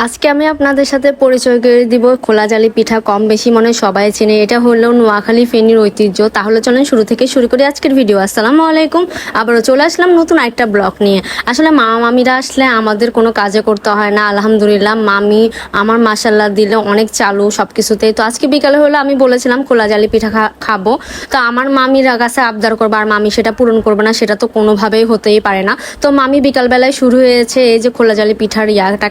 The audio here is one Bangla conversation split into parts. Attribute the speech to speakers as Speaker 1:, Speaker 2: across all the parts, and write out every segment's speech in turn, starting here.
Speaker 1: আজকে আমি আপনাদের সাথে পরিচয় করে দিব খোলাজালি পিঠা। কম বেশি মনে সবাই চেনে, এটা হলো নোয়াখালী ফেনীর ঐতিহ্য। তাহলে চলেন শুরু থেকে শুরু করি আজকের ভিডিও। আসসালামু আলাইকুম, আবারও চলে আসলাম নতুন একটা ব্লগ নিয়ে। আসলে মামিরা আসলে আমাদের কোনো কাজে করতে হয় না, আলহামদুলিল্লাহ। মামি আমার মাশাল্লাহ দিলে অনেক চালু সব কিছুতেই। তো আজকে বিকালে হলো আমি বলেছিলাম খোলাজালি পিঠা খাবো। তো আমার মামিরা কাছে আবদার করবো আর মামি সেটা পূরণ করবে না, সেটা তো কোনোভাবেই হতেই পারে না। তো মামি বিকালবেলায় শুরু হয়েছে এই যে খোলাজালি পিঠার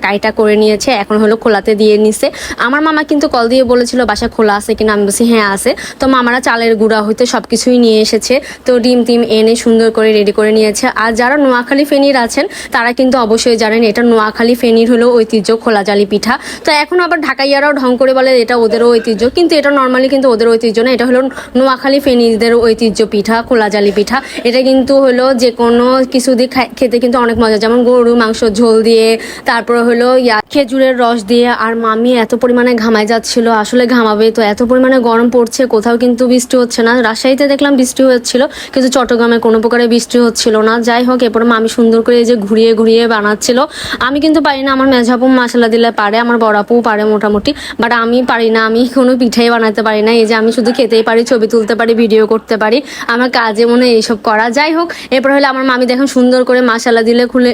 Speaker 1: কাইটা করে নিয়ে এখন হলো খোলাতে দিয়ে নিছে। আমার মামা কিন্তু কল দিয়ে বলেছিল বাসা খোলা আছে কিনা, আমি বলছি হ্যাঁ আছে। তো মামারা চালের গুঁড়া হইতে সবকিছুই নিয়ে এসেছে। তো ডিম টিম এনে সুন্দর করে রেডি করে নিয়েছে। আর যারা নোয়াখালী ফেনীর আছেন তারা কিন্তু অবশ্যই জানেন এটা নোয়াখালী ফেনীর হলো ঐতিহ্য খোলাজালি পিঠা। তো এখন আবার ঢাকাইয়ারাও ঢং করে বলে এটা ওদেরও ঐতিহ্য, কিন্তু এটা নর্মালি কিন্তু ওদের ঐতিহ্য না, এটা হলো নোয়াখালী ফেনীদের ঐতিহ্য পিঠা, খোলাজালি পিঠা। এটা কিন্তু হলো যে কোনো কিছু দিয়ে খেতে কিন্তু অনেক মজা, যেমন গরু মাংস ঝোল দিয়ে, তারপরে হলো খেজুরের রস দিয়ে। আর মামি এত পরিমাণে ঘামায় যাচ্ছিল, আসলে ঘামাবে তো, এত পরিমাণে গরম পড়ছে, কোথাও কিন্তু বৃষ্টি হচ্ছে না। রাজশাহীতে দেখলাম বৃষ্টি হচ্ছিল, কিন্তু চট্টগ্রামে কোনো প্রকারে বৃষ্টি হচ্ছিল না। যাই হোক, এরপরে মামি সুন্দর করে এই যে ঘুরিয়ে ঘুরিয়ে বানাচ্ছিল। আমি কিন্তু পারি না, আমার মেঝাপু মশলা দিলে পারে, আমার বড়াপুও পারে মোটামুটি, বাট আমি পারি না। আমি কোনো পিঠাই বানাতে পারি না। এই যে আমি শুধু খেতেই পারি, ছবি তুলতে পারি, ভিডিও করতে পারি, আমার কাজে মনে এইসব করা। যাই হোক, এরপর হলে আমার মামি দেখেন সুন্দর করে মশলা দিলে খুলে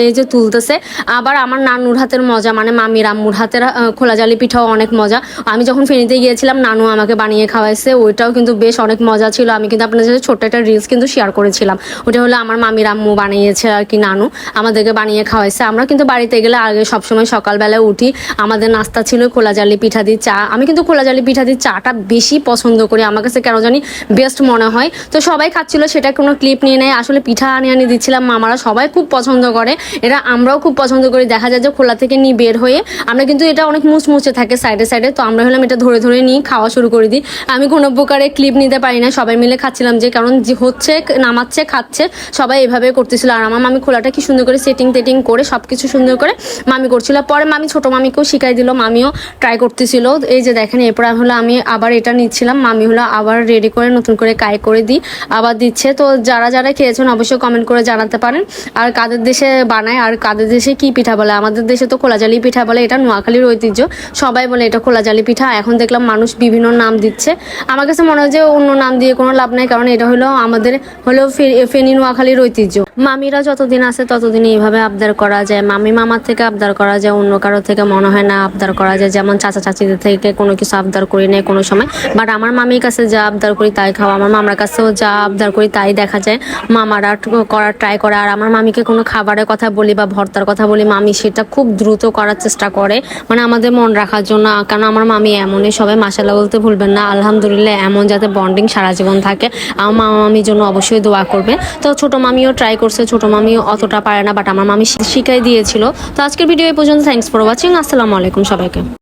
Speaker 1: এই যে তুলতেছে। আবার আমার নানুর হাতের মজা, মানে মামির আম্মুর হাতের খোলাজালি পিঠাও অনেক মজা। আমি যখন ফেনীতে গিয়েছিলাম নানু আমাকে বানিয়ে খাওয়াইছে, ওইটাও কিন্তু বেশ অনেক মজা ছিল। আমি কিন্তু আপনাদের সাথে ছোট্ট একটা রিলস কিন্তু শেয়ার করেছিলাম, ওটা হলো আমার মামির আম্মু বানিয়েছে আর কি, নানু আমাদেরকে বানিয়ে খাওয়াইছে। আমরা কিন্তু বাড়িতে গেলে আগে সবসময় সকালবেলায় উঠি, আমাদের নাস্তা ছিল খোলাজালি পিঠা দিয়ে চা। আমি কিন্তু খোলাজালি পিঠা দিয়ে চাটা বেশি পছন্দ করি, আমার কাছে কেন জানি বেস্ট মনে হয়। তো সবাই খাচ্ছিল, সেটা কোনো ক্লিপ নিয়ে নেয়। আসলে পিঠা আনিয়ে দিচ্ছিলাম, মামারা সবাই খুব পছন্দ করে, এটা আমরাও খুব পছন্দ করি। দেখা যায় যে খোলা থেকে নিয়ে বের হয়ে আমরা কিন্তু এটা অনেক মুচমুচে থাকে সাইডে সাইডে, তো আমরা হলাম এটা ধরে ধরে নিয়ে খাওয়া শুরু করে দিই। আমি কোনো প্রকারে ক্লিপ নিতে পারি না, সবাই মিলে খাচ্ছিলাম যে, কারণ যে হচ্ছে নামাচ্ছে খাচ্ছে সবাই এভাবে করতেছিল। আর আমার মামি খোলাটা কি সুন্দর করে সেটিং টেটিং করে সব কিছু সুন্দর করে মামি করছিল। পরে মামি ছোটো মামিকেও শিখাই দিল, মামিও ট্রাই করতেছিল। এই যে দেখেন, এরপর হলো আমি আবার এটা নিচ্ছিলাম, মামি হলো আবার রেডি করে নতুন করে কাই করে দিই, আবার দিচ্ছে। তো যারা যারা খেয়েছেন অবশ্যই কমেন্ট করে জানাতে পারেন, আর কাদের দেশে বানায় আর কাদের দেশে কি পিঠা বলে। আমাদের দেশে তো খোলাজালি পিঠা বলে, এটা নোয়াখালীর ঐতিহ্য, সবাই বলে এটা খোলাজালি পিঠা। এখন দেখলাম মানুষ বিভিন্ন নাম দিচ্ছে, আমার কাছে মনে হয় যে অন্য নাম দিয়ে কোনো লাভ নাই, কারণ এটা হলো আমাদের হলো ফেনী নোয়াখালীর ঐতিহ্য। মামিরা যতদিন আছে ততদিন এইভাবে আবদার করা যায়, মামি মামার থেকে আবদার করা যায়, অন্য কারো থেকে মনে হয় না আবদার করা যায়। যেমন চাচা চাচিদের থেকে কোনো কিছু আবদার করি নাই কোনো সময়, বাট আমার মামির কাছে যা আবদার করি তাই খাওয়া, আমার মামার কাছেও যা আবদার করি তাই দেখা যায় মামারা করার ট্রাই করে। আর আমার মামিকে কোনো খাবারের কথা বলি বা ভর্তার কথা বলি, মামি সেটা খুব দ্রুত করার চেষ্টা করে, মানে আমাদের মন রাখার জন্য। কারণ আমার মামি এমনই, সবাই মাশাআল্লাহ বলতে ভুলবেন না, আলহামদুলিল্লাহ, এমন যাতে বন্ডিং সারা জীবন থাকে। আমার মামির জন্য অবশ্যই দোয়া করবে। তো ছোটো মামিও ট্রাই করছে, ছোটো মামিও অতটা পারে না, বাট আমার মামি শিখাই দিয়েছিল। তো আজকের ভিডিও এই পর্যন্ত, থ্যাংকস ফর ওয়াচিং, আসসালামু আলাইকুম সবাইকে।